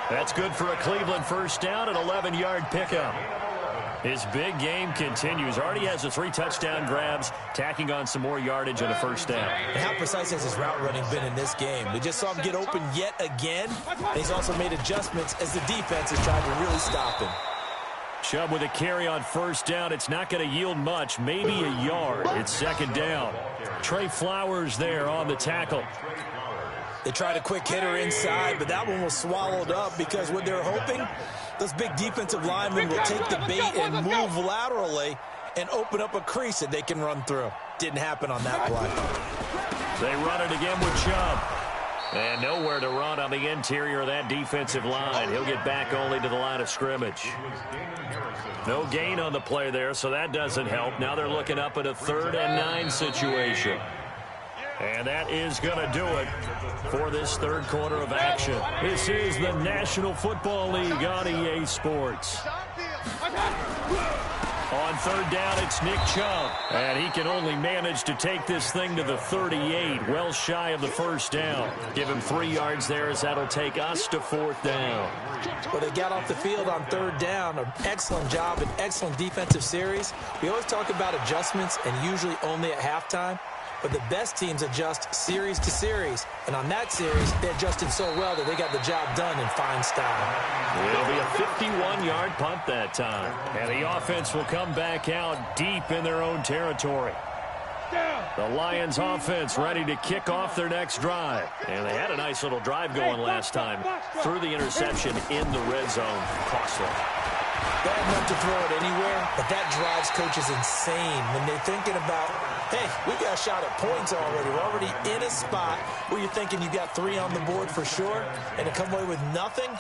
[SPEAKER 5] That's good for a Cleveland first down, an 11-yard pickup. His big game continues. Already has the 3 touchdown grabs, tacking on some more yardage and a first down.
[SPEAKER 7] And how precise has his route running been in this game? We just saw him get open yet again. And he's also made adjustments as the defense has tried to really stop him.
[SPEAKER 5] Chubb with a carry on first down. It's not going to yield much, maybe a yard. It's 2nd down. Trey Flowers there on the tackle.
[SPEAKER 7] They tried a quick hitter inside, but that one was swallowed up because what they're hoping, those big defensive linemen will take the bait and move laterally and open up a crease that they can run through. Didn't happen on that play.
[SPEAKER 5] They run it again with Chubb. And nowhere to run on the interior of that defensive line. He'll get back only to the line of scrimmage. No gain on the play there, so that doesn't help. Now they're looking up at a 3rd and 9 situation. And that is going to do it for this 3rd quarter of action. This is the National Football League on EA Sports. On 3rd down, it's Nick Chubb. And he can only manage to take this thing to the 38, well shy of the first down. Give him 3 yards there as that'll take us to 4th down.
[SPEAKER 7] Well, they got off the field on 3rd down. An excellent job, an excellent defensive series. We always talk about adjustments and usually only at halftime. But the best teams adjust series to series. And on that series, they adjusted so well that they got the job done in fine style.
[SPEAKER 5] It'll be a 51-yard punt that time. And the offense will come back out deep in their own territory. The Lions offense ready to kick off their next drive. And they had a nice little drive going last time. Threw the interception in the red zone. Costly.
[SPEAKER 7] Bad enough to throw it anywhere, but that drives coaches insane when they're thinking about, hey, we got a shot at points already. We're already in a spot where you're thinking you got 3 on the board for sure, and to come away with nothing,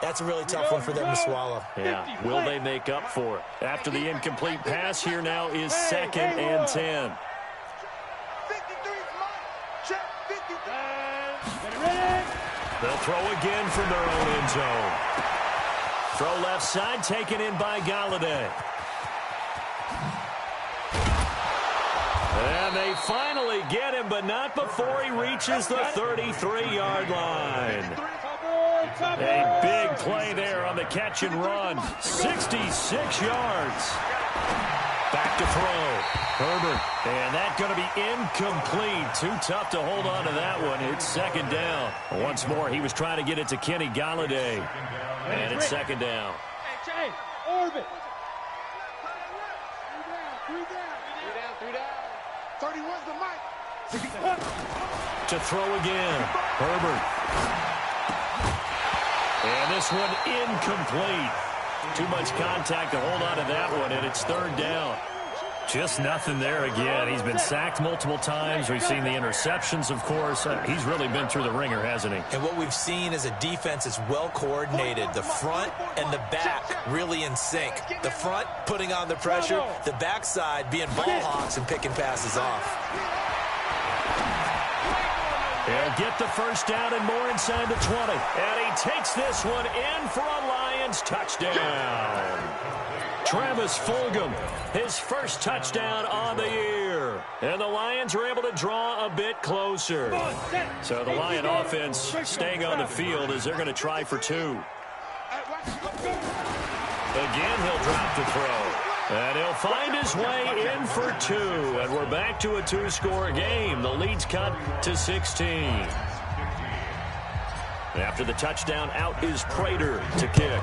[SPEAKER 7] that's a really tough one for them to swallow.
[SPEAKER 5] Yeah, will they make up for it? After the incomplete pass, here now is 2nd and 10. They'll throw again from their own end zone. Throw left side, taken in by Galladay. And they finally get him, but not before he reaches the 33-yard line. A big play there on the catch and run. 66 yards. Back to throw. Herbert. And that's going to be incomplete. Too tough to hold on to that one. It's 2nd down. Once more, he was trying to get it to Kenny Galladay. And it's 2nd down.
[SPEAKER 6] Hey, orbit. 3 down. 31's the mic.
[SPEAKER 5] To throw again. Herbert. And this one incomplete. Too much contact to hold on to that one, and it's 3rd down. Just nothing there again. He's been sacked multiple times. We've seen the interceptions, of course. He's really been through the ringer, hasn't he?
[SPEAKER 7] And what we've seen is a defense that's well coordinated. The front and the back really in sync. The front putting on the pressure. The backside being ball hawks and picking passes off.
[SPEAKER 5] They'll get the first down and more inside the 20. And he takes this one in for a Lions touchdown. Travis Fulgham, his first touchdown on the year. And the Lions are able to draw a bit closer. So the Lion offense staying on the field as they're going to try for 2. Again, he'll drop the throw. And he'll find his way in for 2. And we're back to a 2-score game. The lead's cut to 16. After the touchdown, out is Prater to kick.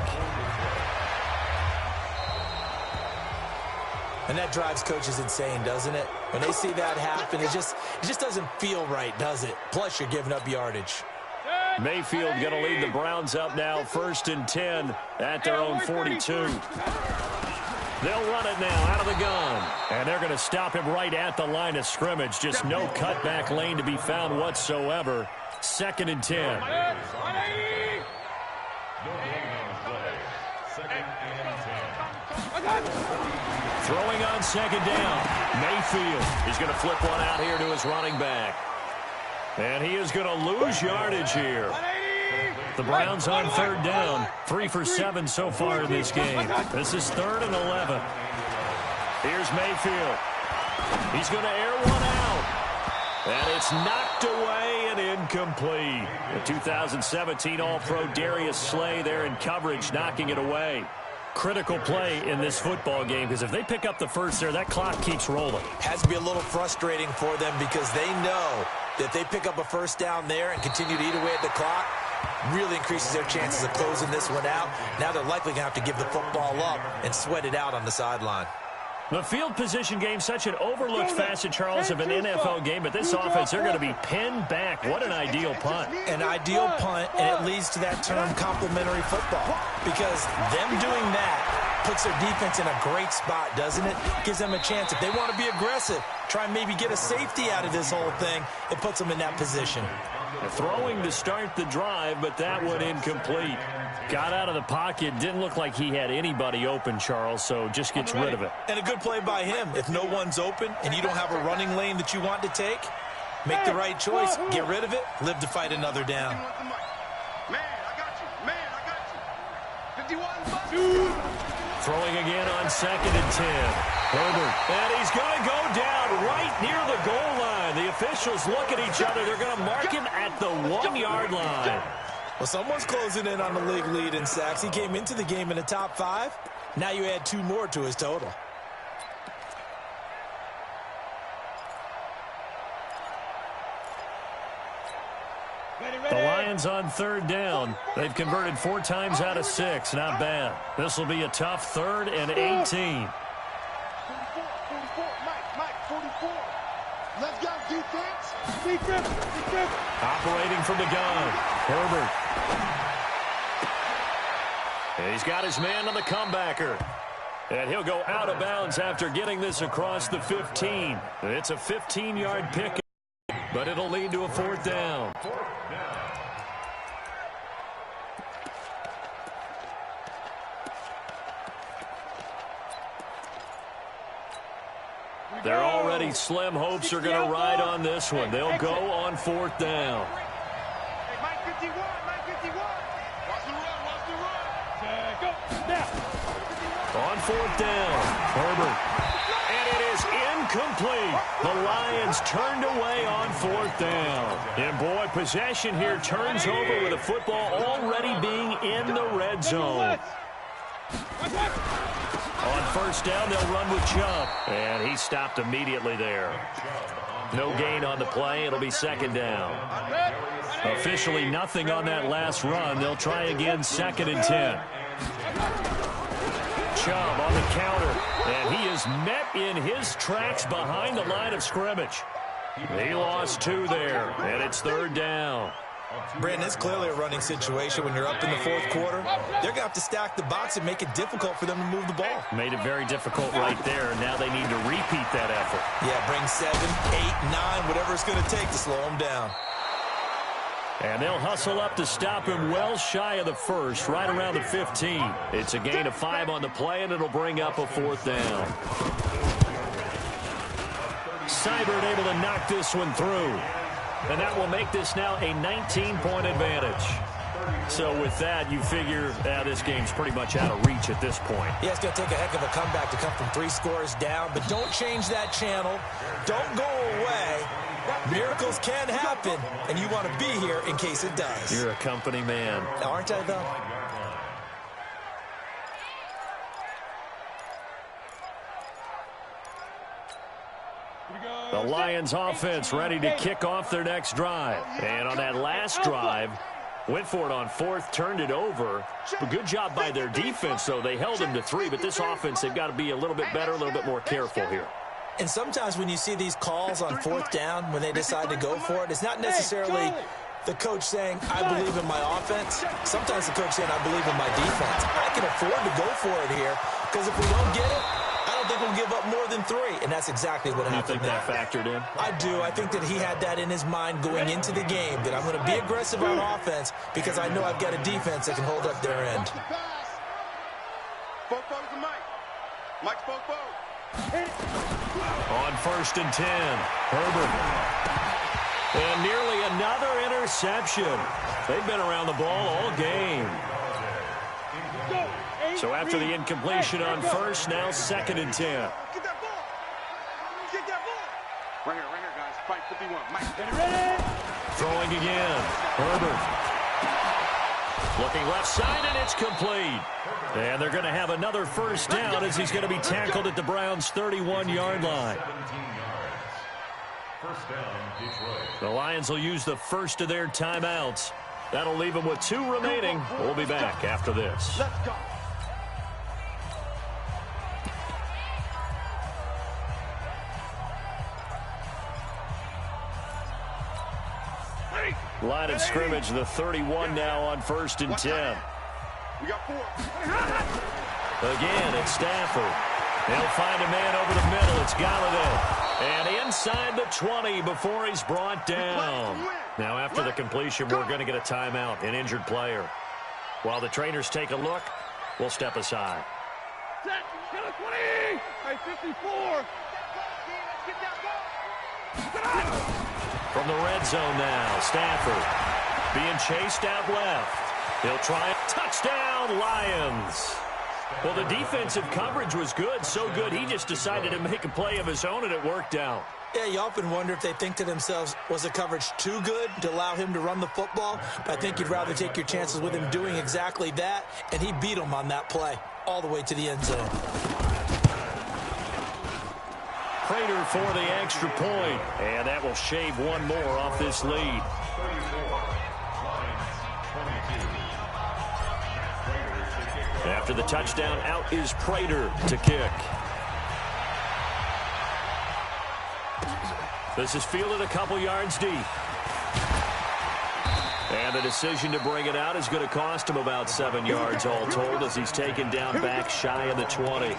[SPEAKER 7] And that drives coaches insane, doesn't it? When they see that happen, it just doesn't feel right, does it? Plus, you're giving up yardage.
[SPEAKER 5] Mayfield going to lead the Browns up now, 1st and 10 at their own 42. They'll run it now out of the gun. And they're going to stop him right at the line of scrimmage. Just no cutback lane to be found whatsoever. 2nd and 10.
[SPEAKER 8] No holding on the play. 2nd and 10.
[SPEAKER 5] Throwing on 2nd down. Mayfield. He's going to flip one out here to his running back. And he is going to lose yardage here. The Browns on 3rd down. 3 for 7 so far in this game. This is 3rd and 11. Here's Mayfield. He's going to air one out. And it's knocked away and incomplete. The 2017 All-Pro Darius Slay there in coverage, knocking it away. Critical play in this football game, because if they pick up the first there, that clock keeps rolling.
[SPEAKER 7] Has to be a little frustrating for them because they know that they pick up a first down there and continue to eat away at the clock, really increases their chances of closing this one out. Now they're likely going to have to give the football up and sweat it out on the sideline.
[SPEAKER 5] The field position game, such an overlooked facet, Charles, of an NFL game, but this offense, they're going to be pinned back. What an ideal punt.
[SPEAKER 7] An ideal punt, and it leads to that term complementary football, because them doing that puts their defense in a great spot, doesn't it? Gives them a chance. If they want to be aggressive, try and maybe get a safety out of this whole thing, it puts them in that position.
[SPEAKER 5] Throwing to start the drive, but that one incomplete. Got out of the pocket. Didn't look like he had anybody open, Charles, so just gets rid of it.
[SPEAKER 7] And a good play by him. If no one's open and you don't have a running lane that you want to take, make the right choice. Get rid of it. Live to fight another down.
[SPEAKER 6] Man, I got you. Man, I got you. 51.
[SPEAKER 5] Throwing again on 2nd and 10. Herbert. And he's going to go down right near the goal line. The officials look at each other. They're going to mark him at the 1-yard line.
[SPEAKER 7] Well, someone's closing in on the league lead in sacks. He came into the game in the top 5. Now you add 2 more to his total.
[SPEAKER 5] The Lions on 3rd down. They've converted 4 times out of 6. Not bad. This will be a tough 3rd and 18.
[SPEAKER 6] 44, Mike, 44. Let's go, defense. Defense.
[SPEAKER 5] Operating from the gun. Herbert. And he's got his man on the comebacker. And he'll go out of bounds after getting this across the 15. It's a 15-yard pick, but it'll lead to a 4th down. Their already slim hopes are going to ride on this one. They'll go on 4th down.
[SPEAKER 6] Hey, Mike 51. Watch the run. Go. Now.
[SPEAKER 5] On 4th down, Herbert. And it is incomplete. The Lions turned away on 4th down. And boy, possession here turns over with the football already being in the red zone. On 1st down, they'll run with Chubb. And he stopped immediately there. No gain on the play. It'll be 2nd down. Officially nothing on that last run. They'll try again 2nd and 10. Chubb on the counter. And he is met in his tracks behind the line of scrimmage. He lost 2 there. And it's 3rd down.
[SPEAKER 7] Brandon, it's clearly a running situation when you're up in the 4th quarter. They're going to have to stack the box and make it difficult for them to move the ball.
[SPEAKER 5] Made it very difficult right there. Now they need to repeat that effort.
[SPEAKER 7] Yeah, bring 7, 8, 9, whatever it's going to take to slow them down.
[SPEAKER 5] And they'll hustle up to stop him well shy of the 1st, right around the 15. It's a gain of 5 on the play, and it'll bring up a 4th down. Seibert able to knock this one through. And that will make this now a 19-point advantage. So with that, you figure this game's pretty much out of reach at this point.
[SPEAKER 7] Yeah, it's going to take a heck of a comeback to come from 3 scores down, but don't change that channel. Don't go away. Miracles can happen, and you want to be here in case it does.
[SPEAKER 5] You're a company man.
[SPEAKER 7] Aren't I, though?
[SPEAKER 5] The Lions offense ready to kick off their next drive. And on that last drive, went for it on 4th, turned it over. A good job by their defense, though. They held them to 3, but this offense, they've got to be a little bit better, a little bit more careful here.
[SPEAKER 7] And sometimes when you see these calls on 4th down, when they decide to go for it, it's not necessarily the coach saying, I believe in my offense. Sometimes the coach saying, I believe in my defense. I can afford to go for it here because if we don't get it, I don't think we'll give up more than 3. And that's exactly what happened.
[SPEAKER 5] You think that factored in?
[SPEAKER 7] I do. I think that he had that in his mind going into the game, that I'm going to be aggressive on offense because I know I've got a defense that can hold up their end.
[SPEAKER 6] Fofo's the mic. Mike's Fofo.
[SPEAKER 5] On 1st and 10, Herbert. And nearly another interception. They've been around the ball all game. So after the incompletion on 1st, now 2nd and 10.
[SPEAKER 6] Get that ball. Get that ball. Right here, guys. Fight 51. Mike, get it ready.
[SPEAKER 5] Throwing again. Herbert. Looking left side, and it's complete. And they're going to have another 1st down as he's going to be tackled at the Browns' 31-yard line.
[SPEAKER 8] 1st down, Detroit.
[SPEAKER 5] The Lions will use the first of their timeouts. That'll leave them with 2 remaining. We'll be back after this.
[SPEAKER 6] Let's go.
[SPEAKER 5] Line of scrimmage, the 31 now on 1st and 10.
[SPEAKER 6] We got 4.
[SPEAKER 5] Again, it's Stafford. He'll find a man over the middle. It's Galladay. And inside the 20 before he's brought down. Now, after the completion, we're going to get a timeout, an injured player. While the trainers take a look, we'll step aside.
[SPEAKER 6] Set. Get a 20. Hey, 54.
[SPEAKER 5] From the red zone now, Stafford being chased out left. He'll try it. Touchdown, Lions. Well, the defensive coverage was good, so good he just decided to make a play of his own, and it worked out.
[SPEAKER 7] Yeah, you often wonder if they think to themselves, was the coverage too good to allow him to run the football? But I think you'd rather take your chances with him doing exactly that, and he beat him on that play all the way to the end zone.
[SPEAKER 5] Prater for the extra point, and that will shave one more off this lead. After the touchdown, out is Prater to kick. This is fielded a couple yards deep. And the decision to bring it out is going to cost him about 7 yards all told as he's taken down back shy of the 20.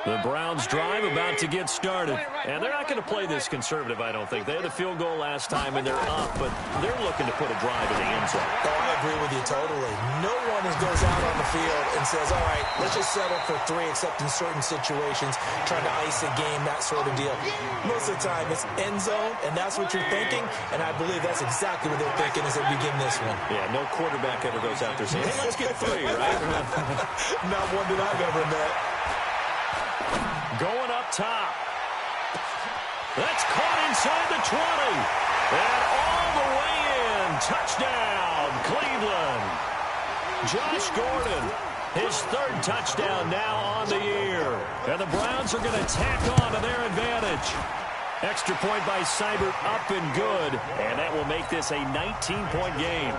[SPEAKER 5] The Browns drive about to get started. And they're not going to play this conservative, I don't think. They had the field goal last time, and they're up, but they're looking to put a drive in the end zone.
[SPEAKER 7] Oh, I agree with you totally. No one goes out on the field and says, all right, let's just settle for 3, except in certain situations, trying to ice a game, that sort of deal. Most of the time, it's end zone, and that's what you're thinking, and I believe that's exactly what they're thinking as they begin this one.
[SPEAKER 5] Yeah, no quarterback ever goes out there saying, hey, let's get 3, right?
[SPEAKER 7] Not one that I've ever met.
[SPEAKER 5] Going up top. That's caught inside the 20. And all the way in. Touchdown, Cleveland. Josh Gordon, his 3rd touchdown now on the year. And the Browns are going to tack on to their advantage. Extra point by Seibert, up and good. And that will make this a 19-point game.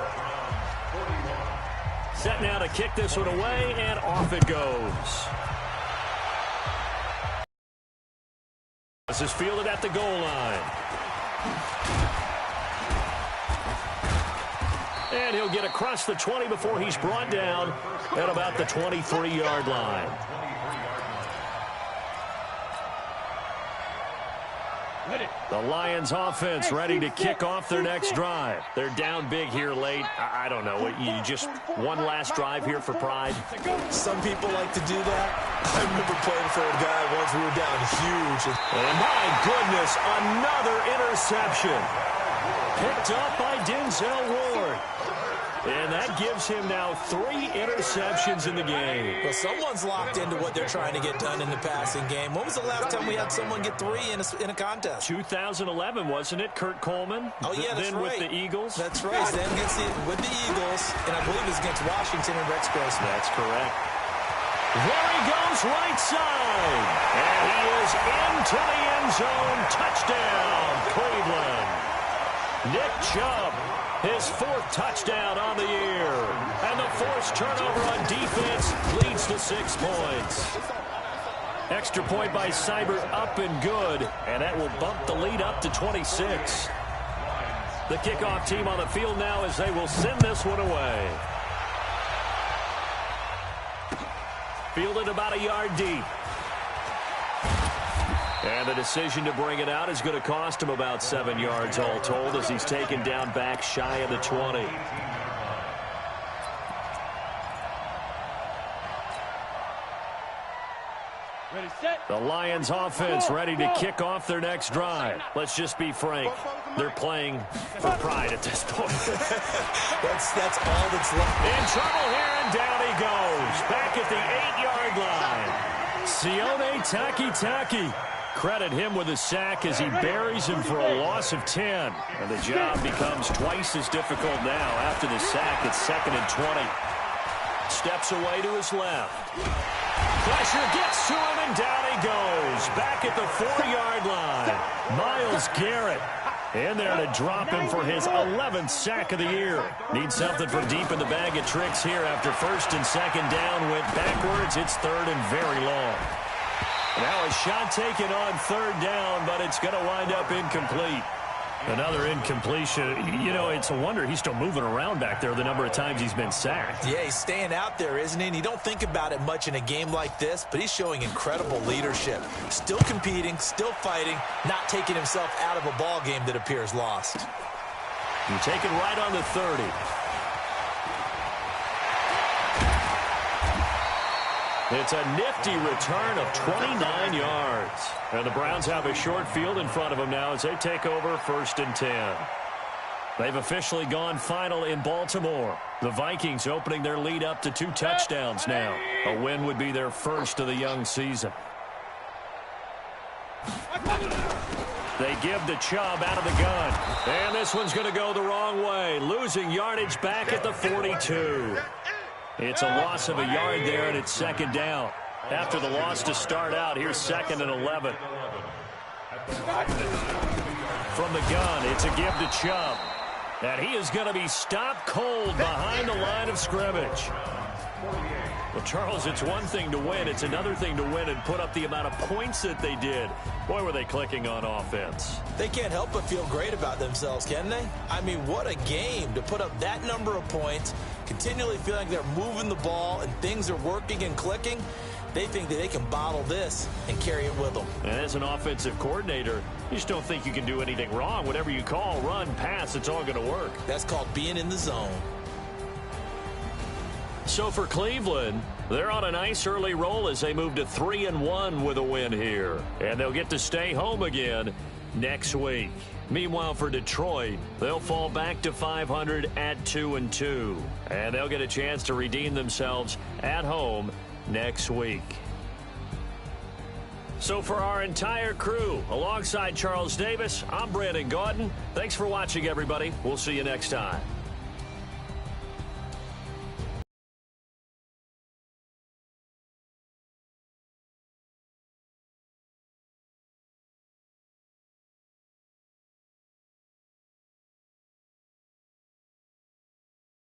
[SPEAKER 5] Set now to kick this one away, and off it goes. This is fielded at the goal line. And he'll get across the 20 before he's brought down at about the 23-yard line. The Lions offense ready to kick off their next drive. They're down big here late. I don't know. You just one last drive here for pride?
[SPEAKER 7] Some people like to do that. I remember playing for a guy once we were down huge.
[SPEAKER 5] And my goodness, another interception. Picked up by Denzel Ward. And that gives him now 3 interceptions in the game.
[SPEAKER 7] Well, someone's locked into what they're trying to get done in the passing game. When was the last time we had someone get 3 in a contest?
[SPEAKER 5] 2011, wasn't it? Kurt Coleman?
[SPEAKER 7] Oh, yeah, that's
[SPEAKER 5] then
[SPEAKER 7] right.
[SPEAKER 5] With the Eagles?
[SPEAKER 7] That's right. Then with the Eagles, and I believe it's against Washington and Rex Grossman.
[SPEAKER 5] That's correct. There he goes, right side. And he is into the end zone. Touchdown, Cleveland. Nick Chubb, his 4th touchdown on the year. And the forced turnover on defense leads to 6 points. Extra point by Cyber, up and good, and that will bump the lead up to 26. The kickoff team on the field now as they will send this one away. Fielded about a yard deep. And the decision to bring it out is going to cost him about 7 yards all told as he's taken down back shy of the 20.
[SPEAKER 6] Ready, set.
[SPEAKER 5] The Lions offense ready to kick off their next drive. Let's just be frank. They're playing for pride at this point.
[SPEAKER 7] That's all that's left.
[SPEAKER 5] In trouble here, and down he goes. Back at the 8-yard line. Sione Takitaki. Credit him with a sack as he buries him for a loss of 10. And the job becomes twice as difficult now after the sack. It's 2nd and 20. Steps away to his left. Pressure gets to him, and down he goes. Back at the 4-yard line. Myles Garrett in there to drop him for his 11th sack of the year. Needs something from deep in the bag of tricks here after 1st and 2nd down. Went backwards. It's 3rd and very long. Now a shot taken on 3rd down, but it's going to wind up incomplete. Another incompletion. You know, it's a wonder he's still moving around back there the number of times he's been sacked.
[SPEAKER 7] Yeah, he's staying out there, isn't he? And you don't think about it much in a game like this, but he's showing incredible leadership. Still competing, still fighting, not taking himself out of a ball game that appears lost.
[SPEAKER 5] You take it right on the 30. It's a nifty return of 29 yards. And the Browns have a short field in front of them now as they take over 1st and 10. They've officially gone final in Baltimore. The Vikings opening their lead up to 2 touchdowns now. A win would be their first of the young season. They give the Chubb out of the gun. And this one's going to go the wrong way. Losing yardage back at the 42. It's a loss of a yard there, and it's 2nd down. After the loss to start out, here's 2nd and 11. From the gun, it's a give to Chubb. And he is going to be stopped cold behind the line of scrimmage. Well, Charles, it's one thing to win. It's another thing to win and put up the amount of points that they did. Boy, were they clicking on offense.
[SPEAKER 7] They can't help but feel great about themselves, can they? I mean, what a game to put up that number of points, continually feeling they're moving the ball and things are working and clicking. They think that they can bottle this and carry it with them.
[SPEAKER 5] And as an offensive coordinator, you just don't think you can do anything wrong. Whatever you call, run, pass, it's all going to work.
[SPEAKER 7] That's called being in the zone.
[SPEAKER 5] So for Cleveland, they're on a nice early roll as they move to 3-1 with a win here. And they'll get to stay home again next week. Meanwhile, for Detroit, they'll fall back to 500 at 2-2. And they'll get a chance to redeem themselves at home next week. So for our entire crew, alongside Charles Davis, I'm Brandon Gaudin. Thanks for watching, everybody. We'll see you next time.